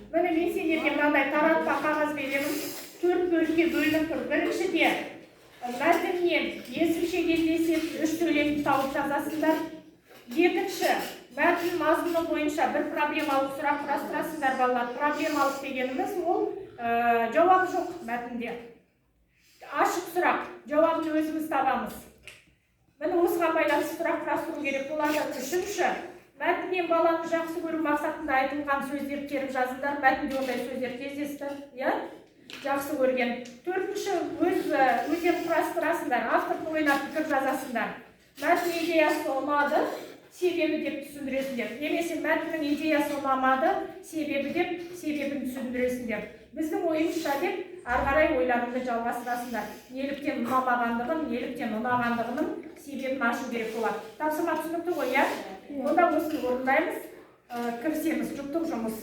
Міне мен сендерге мынандай таратпа қағаз беремін. 4 бөлікке бөлініп тұр. Біріншіде мәтіннен есімше кездесіп, 3 сөйлемді тауып жазасыңдар. Екінші, мәтін мазмұны бойынша бір проблемалық сұрақ құрастырасыңдар балалар. Проблемалық дегеніміз ол жауап жоқ мәтінде. Ашық сұрақ, жауабын өзіміз табамыз. Міне осыған байланысты сұрақ құрастыру керек болады. Үшінші, мәтіннен баланы жақсы көру мақсатында айтылған сөздер теріп жазыңдар. Мәтінде ондай сөздер кездесті, жақсы көрген. Төртінші, өздерін құрастырасыңдар, автордың ойына пікір жазасыңдар. Мәтін идеясы ұнады, себебі деп түсіндіресіңдер. Немесе мәтіннің идеясы ұнамады, себебі деп себебін түсіндіресіңдер. Біздің ойымызша деп ары қарай ойларыңды жалғастырасыңдар. Неліктен ұнамағандығын, неліктен ұнағандығының себебін ашу керек болады. Тапсырма түсінікті ғой, Онда осыны орындаймыз, кірісеміз, жұптық жұмыс.